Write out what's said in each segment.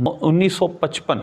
1955।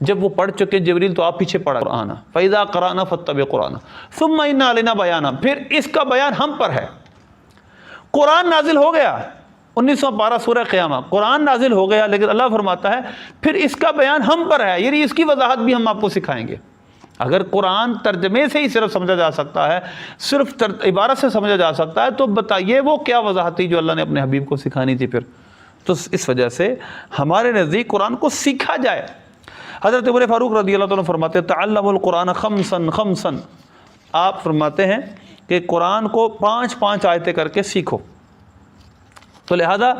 جب وہ پڑھ چکے جبریل تو آپ پیچھے پڑھا قرآن فَإِذَا قَرَأْنَا فَاتَّبِعْ قُرْآنَ ثُمَّ إِنَّ عَلَيْنَا بَيَانًا، پھر اس کا بیان ہم پر ہے۔ قرآن نازل ہو گیا 1912 سورہ قیامہ، قرآن نازل ہو گیا، لیکن اللہ فرماتا ہے پھر اس کا بیان ہم پر ہے، یعنی اس کی وضاحت بھی ہم آپ کو سکھائیں گے۔ اگر قرآن ترجمے سے ہی صرف سمجھا جا سکتا ہے، صرف عبارت سے سمجھا جا سکتا ہے، تو بتائیے وہ کیا وضاحت تھی جو اللہ نے اپنے حبیب کو سکھانی تھی پھر؟ تو اس وجہ سے ہمارے نزدیک قرآن کو سیکھا جائے۔ حضرت عمر فاروق رضی اللہ عنہ فرماتے ہیں تعلموا القرآن خمسن خمسن، آپ فرماتے ہیں کہ قرآن کو 5 آیتیں کر کے سیکھو۔ تو لہذا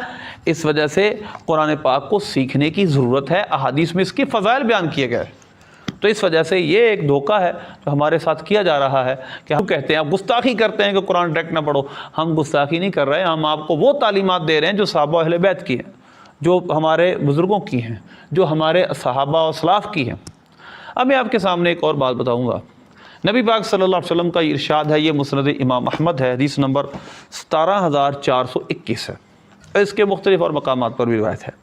اس وجہ سے قرآن پاک کو سیکھنے کی ضرورت ہے، احادیث میں اس کے فضائل بیان کیے گئے۔ تو اس وجہ سے یہ ایک دھوکہ ہے جو ہمارے ساتھ کیا جا رہا ہے کہ ہم کہتے ہیں، آپ گستاخی کرتے ہیں کہ قرآن ڈائریکٹ نہ پڑھو۔ ہم گستاخی نہیں کر رہے، ہم آپ کو وہ تعلیمات دے رہے ہیں جو صحابہ اہل بیت کی ہیں، جو ہمارے بزرگوں کی ہیں، جو ہمارے صحابہ و اسلاف کی ہیں۔ اب میں آپ کے سامنے ایک اور بات بتاؤں گا۔ نبی پاک صلی اللہ علیہ وسلم کا یہ ارشاد ہے، یہ مسند امام احمد ہے، حدیث نمبر 17421 ہے، اس کے مختلف اور مقامات پر بھی روایت ہے۔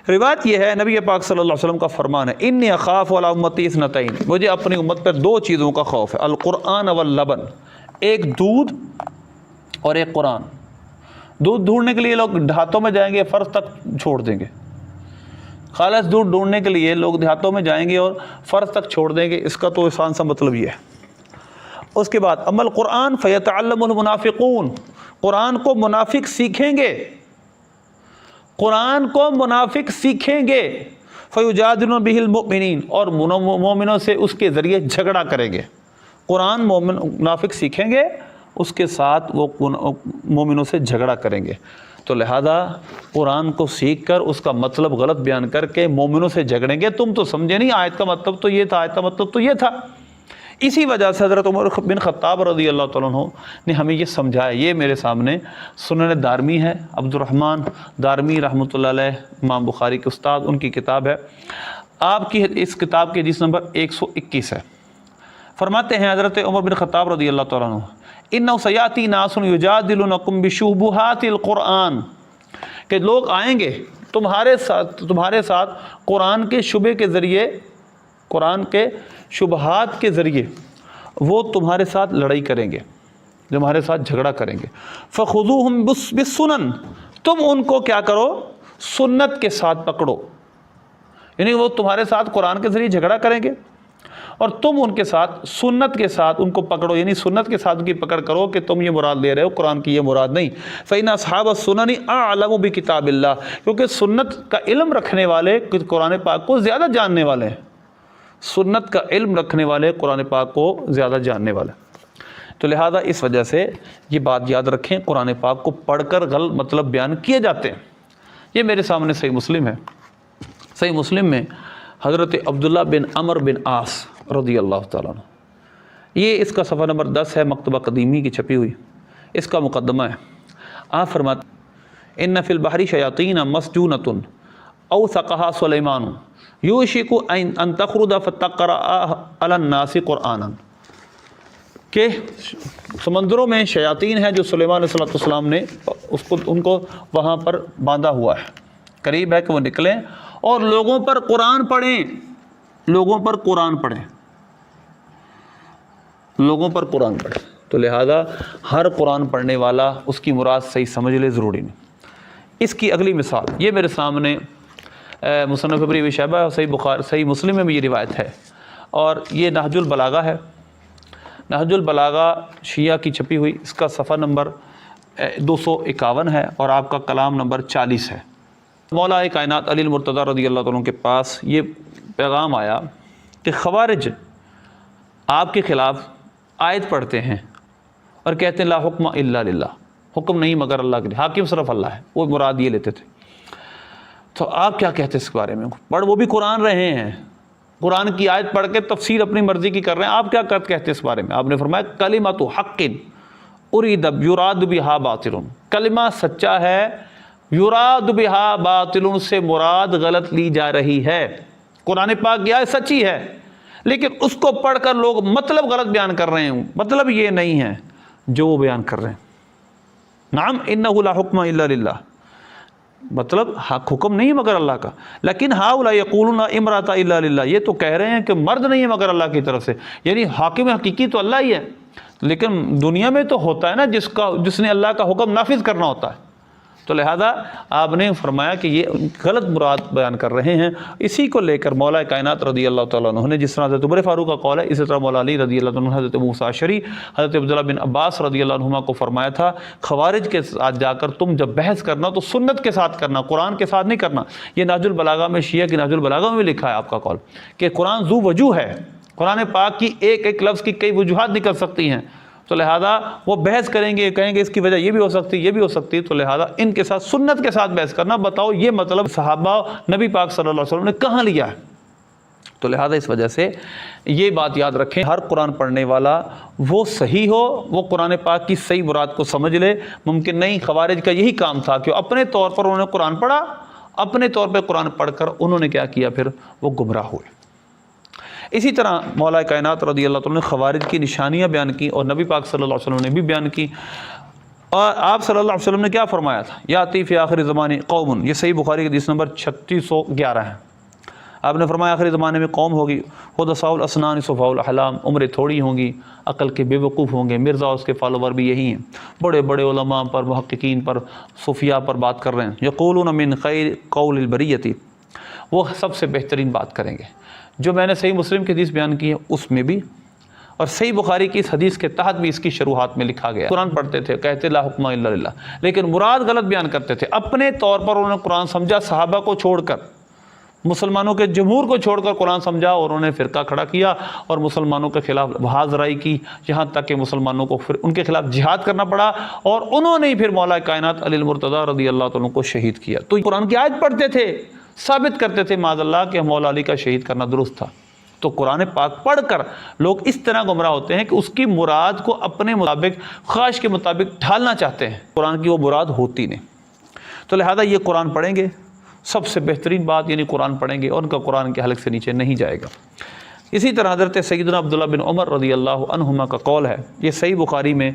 روایت یہ ہے، نبی پاک صلی اللہ علیہ وسلم کا فرمان ہے انی اخاف علی امتی اثنتین، مجھے اپنی امت پر 2 چیزوں کا خوف ہے، القرآن واللبن، ایک دودھ اور ایک قرآن۔ دودھ ڈھونڈنے کے لیے لوگ دیہاتوں میں جائیں گے، فرض تک چھوڑ دیں گے، خالص دودھ ڈھونڈنے کے لیے لوگ دیہاتوں میں جائیں گے اور فرض تک چھوڑ دیں گے، اس کا تو آسان سا مطلب یہ ہے۔ اس کے بعد اما القرآن فیتعلم المنافقون، قرآن کو منافق سیکھیں گے، قرآن کو منافق سیکھیں گے، فیجادلون بہ المؤمنین، اور مومنوں سے اس کے ذریعے جھگڑا کریں گے۔ قرآن منافق سیکھیں گے، اس کے ساتھ وہ مومنوں سے جھگڑا کریں گے۔ تو لہذا قرآن کو سیکھ کر اس کا مطلب غلط بیان کر کے مومنوں سے جھگڑیں گے، تم تو سمجھے نہیں، آیت کا مطلب تو یہ تھا، آیت کا مطلب تو یہ تھا۔ اسی وجہ سے حضرت عمر بن خطاب رضی اللہ تعالیٰ عنہ نے ہمیں یہ سمجھایا۔ یہ میرے سامنے سنن دارمی ہے، عبد الرحمن دارمی رحمۃ اللہ علیہ، امام بخاری کے استاد، ان کی کتاب ہے۔ آپ کی اس کتاب کے حدیث نمبر 121 ہے۔ فرماتے ہیں حضرت عمر بن خطاب رضی اللہ تعالیٰ عنہ انہ سیاتی ناس یجادلونکم بشبہات القرآن، کہ لوگ آئیں گے تمہارے ساتھ قرآن کے شبہ کے ذریعے، قرآن کے شبہات کے ذریعے وہ تمہارے ساتھ لڑائی کریں گے، تمہارے ساتھ جھگڑا کریں گے۔ فخذوہم بالسنن، تم ان کو کیا کرو، سنت کے ساتھ پکڑو، یعنی وہ تمہارے ساتھ قرآن کے ذریعے جھگڑا کریں گے اور تم ان کے ساتھ سنت کے ساتھ ان کو پکڑو، یعنی سنت کے ساتھ ان کی پکڑ کرو کہ تم یہ مراد لے رہے ہو، قرآن کی یہ مراد نہیں۔ فإن أصحاب السنن أعلم بکتاب اللہ، کیونکہ سنت کا علم رکھنے والے قرآن پاک کو زیادہ جاننے والے ہیں، سنت کا علم رکھنے والے قرآن پاک کو زیادہ جاننے والے۔ تو لہذا اس وجہ سے یہ بات یاد رکھیں، قرآن پاک کو پڑھ کر غلط مطلب بیان کیے جاتے ہیں۔ یہ میرے سامنے صحیح مسلم ہے، صحیح مسلم میں حضرت عبداللہ بن عمر بن عاص رضی اللہ تعالیٰ عنہ، یہ اس کا صفحہ نمبر 10 ہے، مکتبہ قدیمی کی چھپی ہوئی، اس کا مقدمہ ہے۔ آپ فرماتے ہیں ان فی البحر شیاطین مسجونۃ اوثقھا سلیمان یوشک ان تخرج فتقرأ علی الناس قرآنا، کہ سمندروں میں شیاطین ہیں جو سلیمان علیہ السلام نے ان کو وہاں پر باندھا ہوا ہے، قریب ہے کہ وہ نکلیں اور لوگوں پر قرآن پڑھیں، لوگوں پر قرآن پڑھیں، لوگوں پر قرآن پڑھیں۔ تو لہذا ہر قرآن پڑھنے والا اس کی مراد صحیح سمجھ لے، ضروری نہیں۔ اس کی اگلی مثال یہ میرے سامنے مصنف ابن ابی شیبہ اور صحیح مسلم میں بھی یہ روایت ہے، اور یہ نہج البلاغہ ہے، نہج البلاغہ شیعہ کی چھپی ہوئی، اس کا صفحہ نمبر 251 ہے اور آپ کا کلام نمبر 40 ہے۔ مولا کائنات علی المرتضیٰ رضی اللہ تعالیٰ کے پاس یہ پیغام آیا کہ خوارج آپ کے خلاف آیت پڑھتے ہیں اور کہتے ہیں لا حکم الا للہ، حکم نہیں مگر اللہ کے لیے، حاکم صرف اللہ ہے، وہ مراد یہ لیتے تھے۔ تو آپ کیا کہتے ہیں اس بارے میں؟ وہ بھی قرآن رہے ہیں، قرآن کی آیت پڑھ کے تفسیر اپنی مرضی کی کر رہے ہیں، آپ کیا کہتے ہیں اس بارے میں؟ آپ نے فرمایا کلمۃ حق ارید یراد بہا باطل، کلمہ سچا ہے، یراد بہا باطل سے مراد غلط لی جا رہی ہے۔ قرآن پاک کی آیت سچی ہے لیکن اس کو پڑھ کر لوگ مطلب غلط بیان کر رہے ہیں، مطلب یہ نہیں ہے جو وہ بیان کر رہے ہیں۔ نعم انہ لا حکم الا للہ، مطلب حق حکم نہیں ہے مگر اللہ کا. لیکن ہاؤلا یقولون امرأۃ الا للہ، یہ تو کہہ رہے ہیں کہ مرد نہیں ہے مگر اللہ کی طرف سے، یعنی حاکم حقیقی تو اللہ ہی ہے، لیکن دنیا میں تو ہوتا ہے نا جس نے اللہ کا حکم نافذ کرنا ہوتا ہے. تو لہذا آپ نے فرمایا کہ یہ غلط مراد بیان کر رہے ہیں. اسی کو لے کر مولا کائنات رضی اللہ تعالیٰ عنہ نے، جس طرح حضرت عمر فاروق کا قول ہے، اسی طرح مولا علی رضی اللہ عنہ، حضرت موسیٰ اشعری، حضرت عبداللہ بن عباس رضی اللہ عنہما کو فرمایا تھا خوارج کے ساتھ جا کر تم جب بحث کرنا تو سنت کے ساتھ کرنا، قرآن کے ساتھ نہیں کرنا. یہ نہج البلاغہ میں، شیعہ کی نہج البلاغہ میں بھی لکھا ہے آپ کا قول کہ قرآن ذو وجوہ ہے، قرآن پاک کی ایک ایک لفظ کی کئی وجوہات نکل سکتی ہیں. تو لہذا وہ بحث کریں گے، کہیں گے اس کی وجہ یہ بھی ہو سکتی ہے، یہ بھی ہو سکتی ہے. تو لہذا ان کے ساتھ سنت کے ساتھ بحث کرنا. بتاؤ یہ مطلب صحابہ نبی پاک صلی اللہ علیہ وسلم نے کہاں لیا ہے؟ تو لہذا اس وجہ سے یہ بات یاد رکھیں، ہر قرآن پڑھنے والا وہ صحیح ہو، وہ قرآن پاک کی صحیح مراد کو سمجھ لے. ممکن نہیں. خوارج کا یہی کام تھا کہ اپنے طور پر انہوں نے قرآن پڑھا، اپنے طور پہ قرآن پڑھ کر انہوں نے کیا کیا، پھر وہ گمراہ ہوئے. اسی طرح مولا کائنات رضی اللہ تعالیٰ نے خوارج کی نشانیاں بیان کی اور نبی پاک صلی اللہ علیہ وسلم نے بھی بیان کی. اور آپ صلی اللہ علیہ وسلم نے کیا فرمایا تھا؟ یاتی فی آخر زمانے قوم، یہ صحیح بخاری کی حدیث نمبر 3611 ہے. آپ نے فرمایا آخری زمانے میں قوم ہوگی حدثاء الاسنان صفاء الاحلام، عمریں تھوڑی ہوں گی، عقل کے بے وقوف ہوں گے. مرزا اور اس کے فالوور بھی یہی ہیں، بڑے بڑے علماء پر، محققین پر، صوفیاء پر بات کر رہے ہیں. یقولون من خیر قول البریۃ، وہ سب سے بہترین بات کریں گے. جو میں نے صحیح مسلم کی حدیث بیان کی ہے اس میں بھی، اور صحیح بخاری کی اس حدیث کے تحت بھی اس کی شروحات میں لکھا گیا. قرآن پڑھتے تھے، کہتے لا حکم الا للہ، لیکن مراد غلط بیان کرتے تھے. اپنے طور پر انہوں نے قرآن سمجھا، صحابہ کو چھوڑ کر، مسلمانوں کے جمہور کو چھوڑ کر قرآن سمجھا، اور انہوں نے فرقہ کھڑا کیا اور مسلمانوں کے خلاف بہادرائی کی، یہاں تک کہ مسلمانوں کو پھر ان کے خلاف جہاد کرنا پڑا، اور انہوں نے پھر مولا کائنات علی المرتضیٰ رضی اللہ تعالیٰ کو شہید کیا. تو قرآن کی آیت پڑھتے تھے، ثابت کرتے تھے معاذ اللہ کہ مولا علی کا شہید کرنا درست تھا. تو قرآن پاک پڑھ کر لوگ اس طرح گمراہ ہوتے ہیں کہ اس کی مراد کو اپنے مطابق، خواہش کے مطابق ڈھالنا چاہتے ہیں، قرآن کی وہ مراد ہوتی نہیں. تو لہذا یہ قرآن پڑھیں گے، سب سے بہترین بات یعنی قرآن پڑھیں گے اور ان کا قرآن کے حلق سے نیچے نہیں جائے گا. اسی طرح حضرت سیدنا عبداللہ بن عمر رضی اللہ عنہما کا قول ہے، یہ صحیح بخاری میں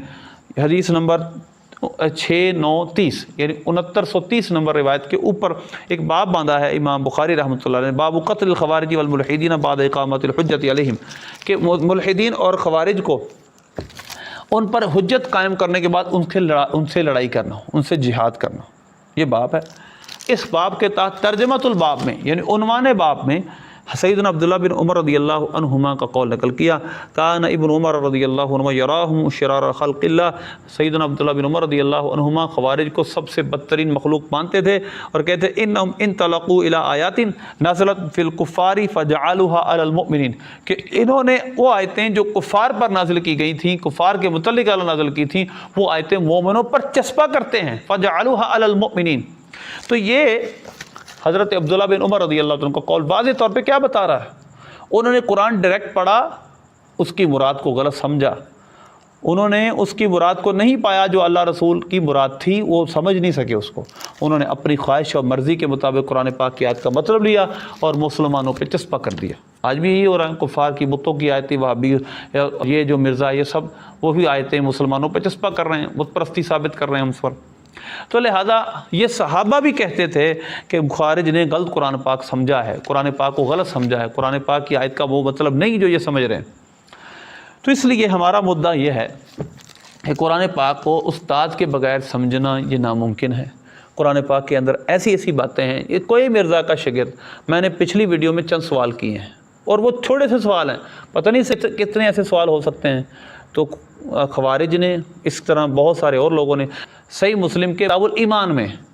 حدیث نمبر 6930 یعنی 6930 نمبر روایت کے اوپر ایک باب باندھا ہے امام بخاری رحمۃ اللہ علیہ، باب قتل الخوارج والملحدین بعد اقامت الحجت علیہم، کہ ملحدین اور خوارج کو ان پر حجت قائم کرنے کے بعد ان سے لڑائی کرنا، ان سے جہاد کرنا. یہ باب ہے. اس باب کے تحت ترجمۃ الباب میں یعنی عنوان باب میں سیدنا عبداللہ بن عمر رضی اللہ عنہما کا قول نقل کیا. کان ابن عمر رضی اللہ عنہ یراہم شرار خلق اللہ، سیدنا عبداللہ بن عمر رضی اللہ عنہما خوارج کو سب سے بدترین مخلوق مانتے تھے اور کہتے انہم انطلقوا الی آیات نزلت فی الکفار فجعلوها علی المؤمنین، کہ انہوں نے وہ آیتیں جو کفار پر نازل کی گئی تھیں، کفار کے متعلق اللہ نازل کی تھیں، وہ آیتیں مومنوں پر چسپاں کرتے ہیں، فجعلوها علی المؤمنین. تو یہ حضرت عبداللہ بن عمر رضی اللہ عنہ کا قول واضح طور پہ کیا بتا رہا ہے؟ انہوں نے قرآن ڈائریکٹ پڑھا، اس کی مراد کو غلط سمجھا، انہوں نے اس کی مراد کو نہیں پایا جو اللہ رسول کی مراد تھی، وہ سمجھ نہیں سکے اس کو. انہوں نے اپنی خواہش اور مرضی کے مطابق قرآن پاک کی آیت کا مطلب لیا اور مسلمانوں پہ چسپا کر دیا. آج بھی یہی ہو رہا ہے، کفار کی بتوں کی آیتیں، وہابی، یہ جو مرزا، یہ سب وہ بھی آیتیں مسلمانوں پہ چسپا کر رہے ہیں، بت پرستی ثابت کر رہے ہیں اس پر. تو لہذا یہ صحابہ بھی کہتے تھے کہ خوارج نے غلط قرآن پاک سمجھا ہے، قرآن پاک کو غلط سمجھا ہے، قرآن پاک کی آیت کا وہ مطلب نہیں جو یہ سمجھ رہے ہیں. تو اس لیے ہمارا مدعا یہ ہے کہ قرآن پاک کو استاد کے بغیر سمجھنا یہ ناممکن ہے. قرآن پاک کے اندر ایسی ایسی باتیں ہیں، یہ کوئی مرزا کا شاگرد، میں نے پچھلی ویڈیو میں چند سوال کیے ہیں اور وہ چھوٹے سے سوال ہیں، پتہ نہیں کتنے ایسے سوال ہو سکتے ہیں. تو خوارج نے، اس طرح بہت سارے اور لوگوں نے صحیح مسلم کے کتاب الایمان میں